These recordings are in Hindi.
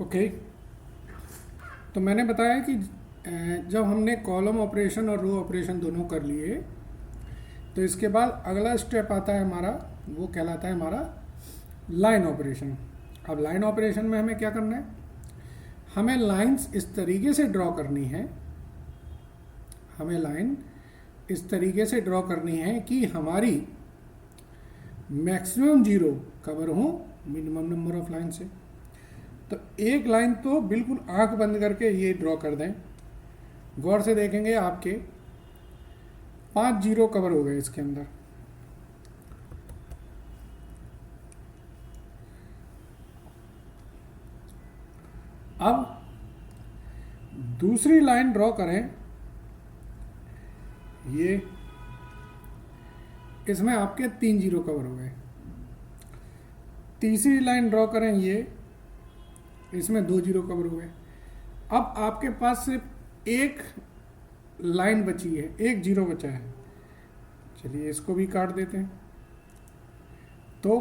ओके। तो मैंने बताया कि जब हमने कॉलम ऑपरेशन और रो ऑपरेशन दोनों कर लिए, तो इसके बाद अगला स्टेप आता है हमारा, वो कहलाता है हमारा लाइन ऑपरेशन। अब लाइन ऑपरेशन में हमें क्या करना है, हमें लाइंस इस तरीके से ड्रॉ करनी है, हमें लाइन इस तरीके से ड्रॉ करनी है कि हमारी मैक्सिमम जीरो कवर हो मिनिमम नंबर ऑफ लाइन से। तो एक लाइन तो बिल्कुल आंख बंद करके ये ड्रॉ कर दें, गौर से देखेंगे आपके 5 जीरो कवर हो गए इसके अंदर। अब दूसरी लाइन ड्रॉ करें, ये इसमें आपके 3 जीरो कवर हो गए। तीसरी लाइन ड्रॉ करें, ये इसमें 2 जीरो कवर हुए। अब आपके पास सिर्फ एक लाइन बची है, एक जीरो बचा है। चलिए इसको भी काट देते हैं। तो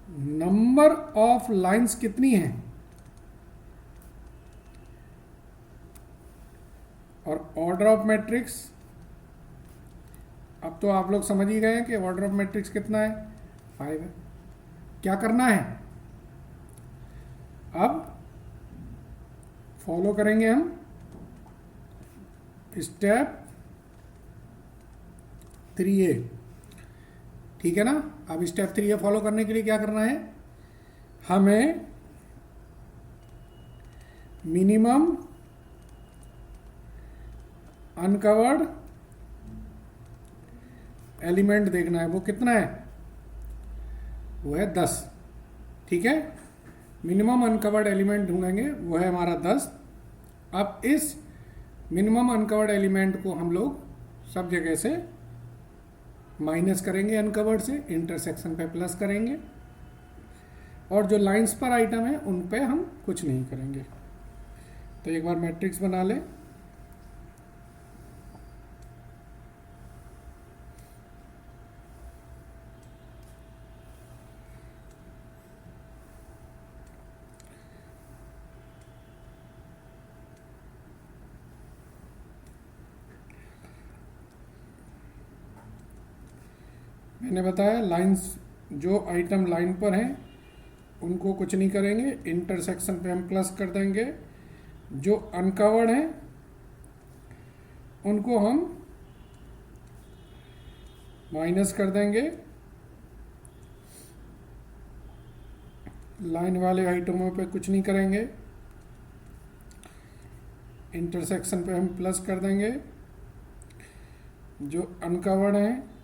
नंबर ऑफ लाइंस कितनी है, और ऑर्डर ऑफ मैट्रिक्स, अब तो आप लोग समझ ही गए हैं कि ऑर्डर ऑफ मैट्रिक्स कितना है, 5 है। क्या करना है, अब फॉलो करेंगे हम स्टेप 3A, ठीक है ना। अब स्टेप 3A फॉलो करने के लिए क्या करना है, हमें मिनिमम अनकवर्ड एलिमेंट देखना है। वो कितना है, वो है 10, ठीक है। मिनिमम अनकवर्ड एलिमेंट ढूंढेंगे, वो है हमारा 10। अब इस मिनिमम अनकवर्ड एलिमेंट को हम लोग सब जगह से माइनस करेंगे, अनकवर्ड से इंटरसेक्शन पे प्लस करेंगे, और जो लाइंस पर आइटम है उन पे हम कुछ नहीं करेंगे। तो एक बार मैट्रिक्स बना लें। मैंने बताया लाइंस, जो आइटम लाइन पर हैं उनको कुछ नहीं करेंगे, इंटरसेक्शन पे हम प्लस कर देंगे। जो अनकवर्ड हैं उनको हम माइनस कर देंगे। लाइन वाले आइटमों पे कुछ नहीं करेंगे, इंटरसेक्शन पे हम प्लस कर देंगे। जो अनकवर्ड हैं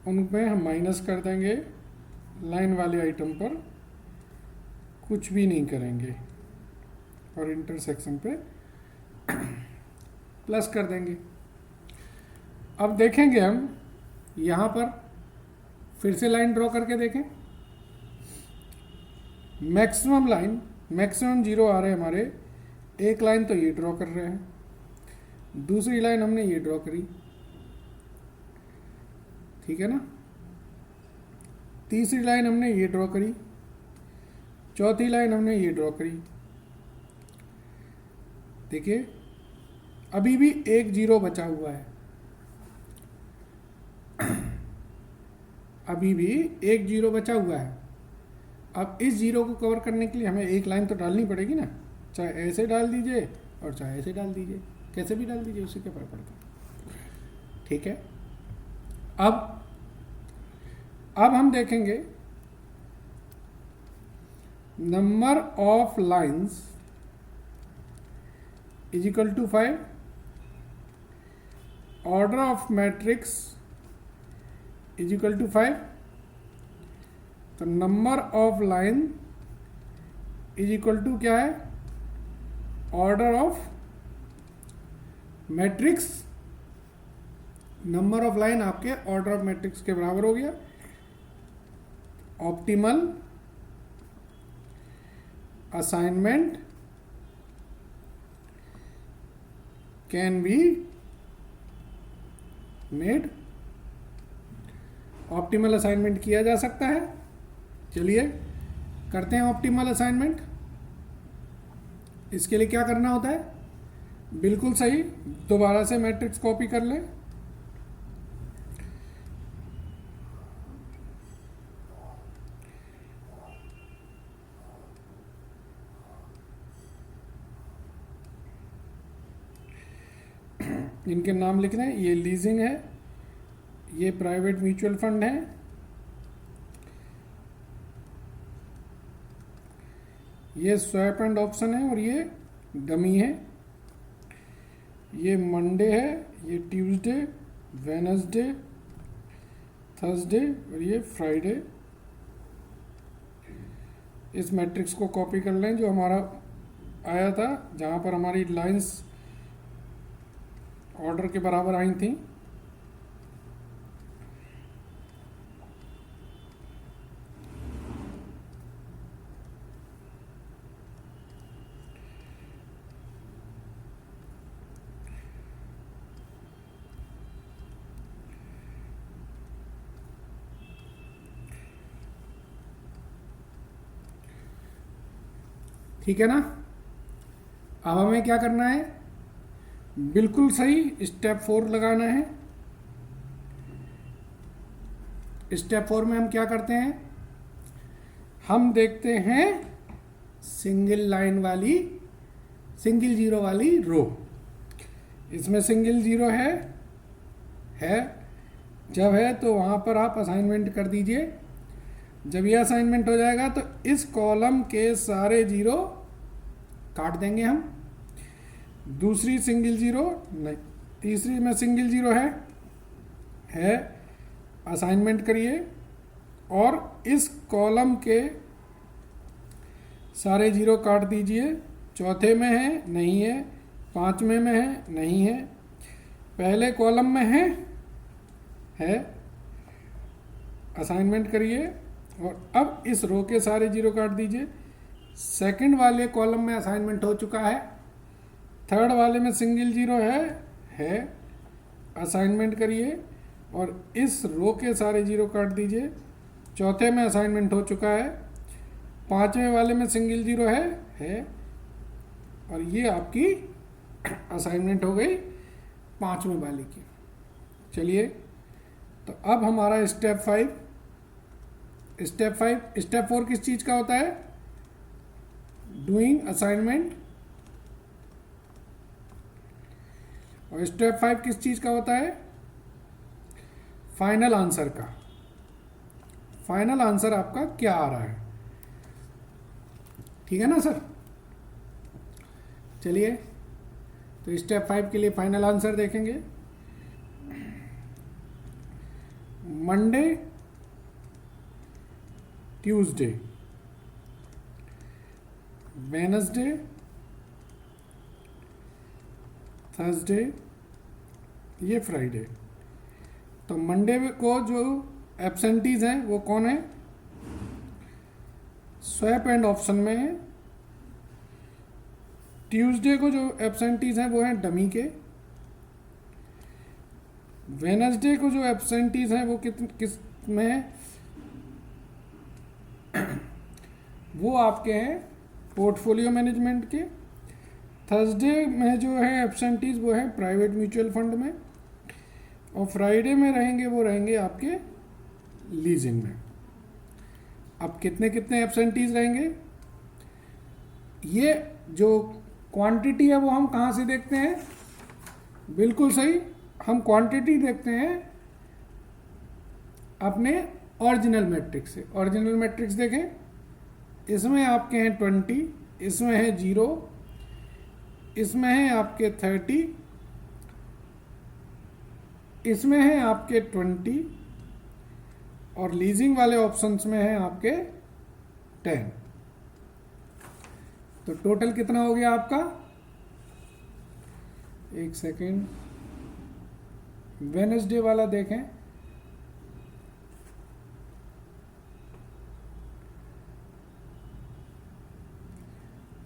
उन पे हम माइनस कर देंगे, लाइन वाले आइटम पर कुछ भी नहीं करेंगे, और इंटरसेक्शन पे प्लस कर देंगे। अब देखेंगे हम यहाँ पर, फिर से लाइन ड्रॉ करके देखें। मैक्सिमम लाइन, मैक्सिमम जीरो आ रहे हैं हमारे, एक लाइन तो ये ड्रॉ कर रहे हैं, दूसरी लाइन हमने ये ड्रॉ करी, ठीक है ना। तीसरी लाइन हमने ये ड्रॉ करी, चौथी लाइन हमने ये ड्रॉ करी। देखिए अभी भी एक जीरो बचा हुआ है, अभी भी एक जीरो बचा हुआ है। अब इस जीरो को कवर करने के लिए हमें एक लाइन तो डालनी पड़ेगी ना, चाहे ऐसे डाल दीजिए और चाहे ऐसे डाल दीजिए, कैसे भी डाल दीजिए, उससे क्या फर्क पड़ता है, ठीक है। अब हम देखेंगे number of lines is equal to 5, order of matrix is equal to 5। तो number of line is equal to क्या है, order of matrix. Number of line आपके ऑर्डर ऑफ मैट्रिक्स के बराबर हो गया। Optimal assignment can be made optimal assignment किया जा सकता है। चलिए करते हैं ऑप्टिमल असाइनमेंट। इसके लिए क्या करना होता है, बिल्कुल सही, दोबारा से मैट्रिक्स कॉपी कर लें। इनके नाम लिख रहे हैं, ये लीजिंग है, ये प्राइवेट म्यूचुअल फंड है, ये स्वैप एंड ऑप्शन है और ये डमी है। ये मंडे है, ये ट्यूसडे, वेनसडे, थर्सडे और ये फ्राइडे। इस मैट्रिक्स को कॉपी कर लें जो हमारा आया था, जहाँ पर हमारी लाइंस ऑर्डर के बराबर आई थी। ठीक है ना। अब हमें क्या करना है, बिल्कुल सही स्टेप 4 लगाना है। स्टेप 4 में हम क्या करते हैं, हम देखते हैं सिंगल लाइन वाली, सिंगल जीरो वाली रो। इसमें सिंगल जीरो है, जब है तो वहाँ पर आप असाइनमेंट कर दीजिए। जब यह असाइनमेंट हो जाएगा तो इस कॉलम के सारे जीरो काट देंगे हम। दूसरी सिंगल जीरो नहीं, तीसरी में सिंगल जीरो है, असाइनमेंट करिए और इस कॉलम के सारे जीरो काट दीजिए। चौथे में है नहीं है, पांचवें में है नहीं है, पहले कॉलम में है, असाइनमेंट करिए और अब इस रो के सारे जीरो काट दीजिए। सेकंड वाले कॉलम में असाइनमेंट हो चुका है, थर्ड वाले में सिंगल जीरो है, असाइनमेंट करिए और इस रो के सारे जीरो काट दीजिए। चौथे में असाइनमेंट हो चुका है, पांचवें वाले में सिंगल जीरो है और ये आपकी असाइनमेंट हो गई पांचवें वाले की। चलिए तो अब हमारा स्टेप 4 किस चीज का होता है, डूइंग असाइनमेंट। और स्टेप 5 किस चीज का होता है, फाइनल आंसर का। फाइनल आंसर आपका क्या आ रहा है, ठीक है ना सर। चलिए तो स्टेप 5 के लिए फाइनल आंसर देखेंगे। मंडे, ट्यूसडे, वेनसडे, थर्सडे, ये फ्राइडे। तो मंडे को जो एब्सेंटीज हैं वो कौन है, स्वैप एंड ऑप्शन में है। ट्यूसडे को जो एब्सेंटीज हैं वो हैं डमी के। वेनसडे को जो एब्सेंटीज हैं वो किस में है, वो आपके हैं पोर्टफोलियो मैनेजमेंट के। थर्सडे में जो है एब्सेंटीज वो है प्राइवेट म्यूचुअल फंड में और फ्राइडे में रहेंगे वो रहेंगे आपके लीजिंग में। अब कितने कितने एब्सेंटीज रहेंगे, ये जो क्वांटिटी है वो हम कहाँ से देखते हैं, बिल्कुल सही, हम क्वांटिटी देखते हैं अपने ओरिजिनल मैट्रिक्स से। ओरिजिनल मैट्रिक्स देखें, इसमें आपके हैं 20, इसमें है 0, इसमें है आपके 30, इसमें है आपके 20 और लीजिंग वाले ऑप्शंस में है आपके 10। तो टोटल कितना हो गया आपका, एक सेकेंड, वेनसडे वाला देखें,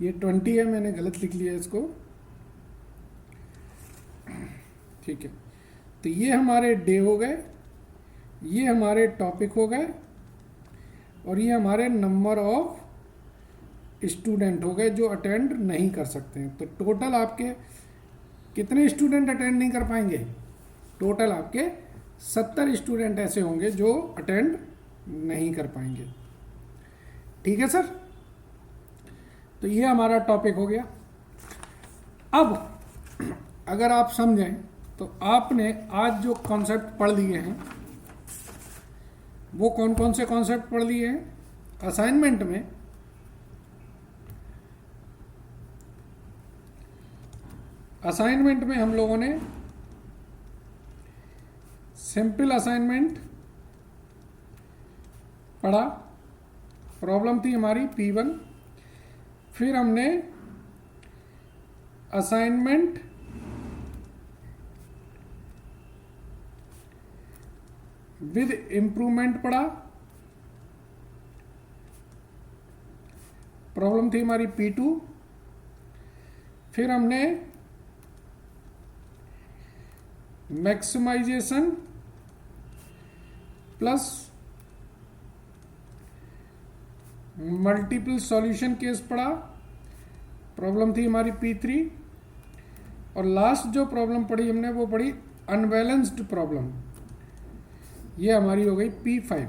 ये 20 है, मैंने गलत लिख लिया इसको, ठीक है। तो ये हमारे डे हो गए, ये हमारे टॉपिक हो गए, और ये हमारे नंबर ऑफ स्टूडेंट हो गए जो अटेंड नहीं कर सकते हैं। तो टोटल आपके कितने स्टूडेंट अटेंड नहीं कर पाएंगे? टोटल आपके 70 स्टूडेंट ऐसे होंगे जो अटेंड नहीं कर पाएंगे। ठीक है सर, तो ये हमारा टॉपिक हो गया। अब अगर आप समझें तो आपने आज जो कॉन्सेप्ट पढ़ लिए हैं वो कौन कौन से कॉन्सेप्ट पढ़ लिए हैं? असाइनमेंट में हम लोगों ने सिंपल असाइनमेंट पढ़ा, प्रॉब्लम थी हमारी P1। फिर हमने असाइनमेंट विद इम्प्रूवमेंट पढ़ा, प्रॉब्लम थी हमारी P2। फिर हमने maximization plus multiple solution case पढ़ा, प्रॉब्लम थी हमारी P3। और लास्ट जो प्रॉब्लम पढ़ी हमने वो पढ़ी अनबैलेंस्ड प्रॉब्लम, ये हमारी हो गई P5।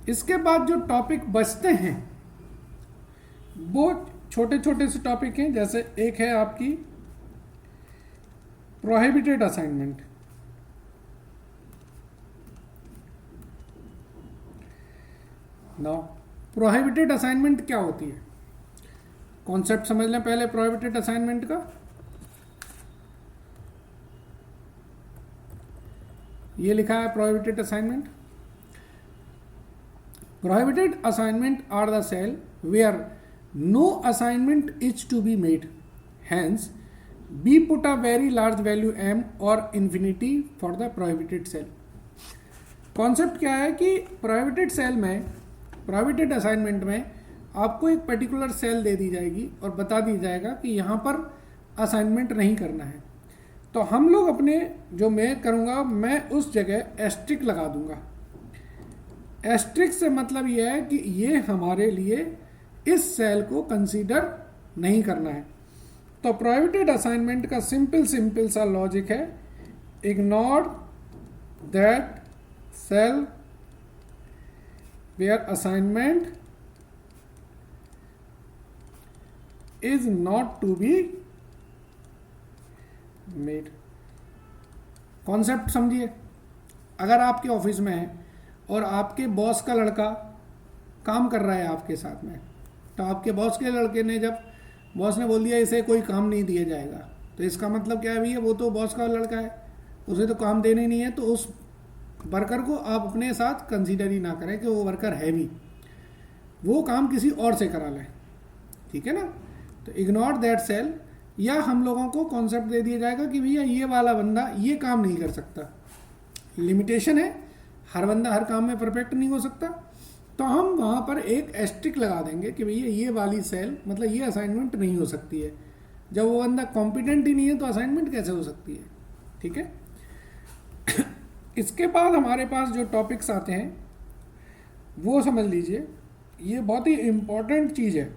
इसके बाद जो टॉपिक बचते हैं वो छोटे छोटे से टॉपिक हैं, जैसे एक है आपकी prohibited assignment. Now prohibited assignment क्या होती है? कॉन्सेप्ट समझ लें पहले प्रोहिबिटेड असाइनमेंट का। ये लिखा है prohibited assignment. Prohibited assignment are the cell where no assignment is to be made, hence we put a very large value m or infinity for the prohibited cell. Concept क्या है कि प्रोहिबिटेड सेल में, प्रोहिबिटेड असाइनमेंट में आपको एक पर्टिकुलर सेल दे दी जाएगी और बता दी जाएगा कि यहाँ पर असाइनमेंट नहीं करना है। तो हम लोग अपने, जो मैं करूँगा, मैं उस जगह एस्ट्रिक लगा दूंगा। एस्ट्रिक से मतलब यह है कि ये हमारे लिए इस सेल को कंसीडर नहीं करना है। तो प्रोहिबिटेड असाइनमेंट का सिंपल सा लॉजिक है, ignore that cell where assignment is not to be made. Concept समझिए। अगर आपके ऑफिस में है और आपके बॉस का लड़का काम कर रहा है आपके साथ में, तो आपके बॉस के लड़के ने, जब बॉस ने बोल दिया इसे कोई काम नहीं दिया जाएगा, तो इसका मतलब क्या है भैया? वो तो बॉस का लड़का है, उसे तो काम देने नहीं है, तो उस वर्कर को आप अपने साथ कंसीडर ही ना करें कि वो वर्कर है भी, वो काम किसी और से करा लें। ठीक है ना? तो इग्नोर दैट सेल, या हम लोगों को कॉन्सेप्ट दे दिया जाएगा कि भैया ये वाला बंदा ये काम नहीं कर सकता, लिमिटेशन है, हर बंदा हर काम में परफेक्ट नहीं हो सकता। तो हम वहाँ पर एक एस्ट्रिक लगा देंगे कि भैया ये वाली सेल, मतलब ये असाइनमेंट नहीं हो सकती है। जब वो बंदा कॉम्पिटेंट ही नहीं है तो असाइनमेंट कैसे हो सकती है? ठीक है। इसके बाद हमारे पास जो टॉपिक्स आते हैं वो समझ लीजिए, ये बहुत ही इम्पोर्टेंट चीज़ है।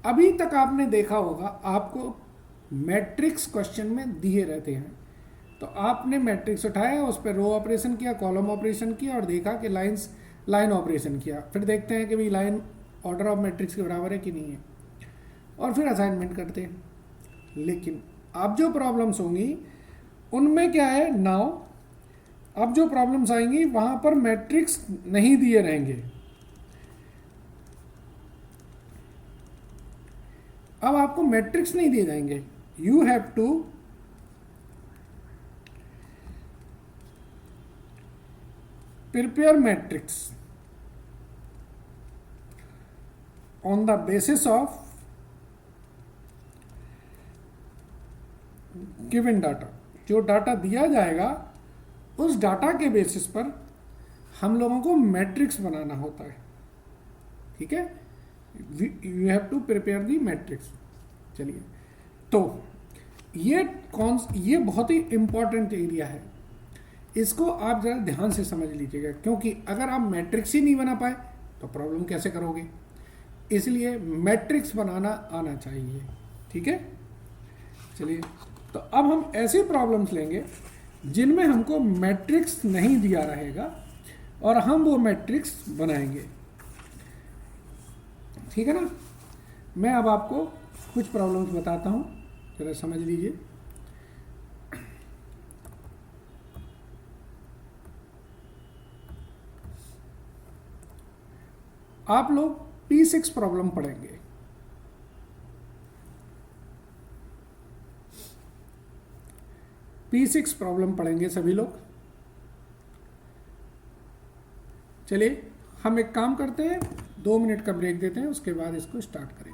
अभी तक आपने देखा होगा आपको मैट्रिक्स क्वेश्चन में दिए रहते हैं, तो आपने मैट्रिक्स उठाया, उस पर रो ऑपरेशन किया, कॉलम ऑपरेशन किया और देखा कि लाइन ऑपरेशन किया। फिर देखते हैं कि भाई लाइन ऑर्डर ऑफ मैट्रिक्स के बराबर है कि नहीं है, और फिर असाइनमेंट करते हैं। लेकिन अब जो प्रॉब्लम्स होंगी उनमें क्या है, नाउ अब जो प्रॉब्लम्स आएंगी वहां पर मैट्रिक्स नहीं दिए रहेंगे। अब आपको मैट्रिक्स नहीं दिए जाएंगे, you have to prepare matrix on the basis of given data. जो डाटा दिया जाएगा उस डाटा के बेसिस पर हम लोगों को मैट्रिक्स बनाना होता है। ठीक है, you have to prepare the matrix. चलिए, तो ये बहुत ही इंपॉर्टेंट एरिया है, इसको आप जरा ध्यान से समझ लीजिएगा, क्योंकि अगर आप मैट्रिक्स ही नहीं बना पाए तो प्रॉब्लम कैसे करोगे। इसलिए मैट्रिक्स बनाना आना चाहिए, ठीक है। चलिए, तो अब हम ऐसी प्रॉब्लम्स लेंगे जिनमें हमको मैट्रिक्स नहीं दिया रहेगा और हम वो मैट्रिक्स बनाएंगे, ठीक है ना। मैं अब आपको कुछ प्रॉब्लम्स बताता हूँ, जरा समझ लीजिए। आप लोग P6 प्रॉब्लम पढ़ेंगे। P6 प्रॉब्लम पढ़ेंगे सभी लोग। चलिए, हम एक काम करते हैं, 2 मिनट का ब्रेक देते हैं, उसके बाद इसको स्टार्ट करते हैं।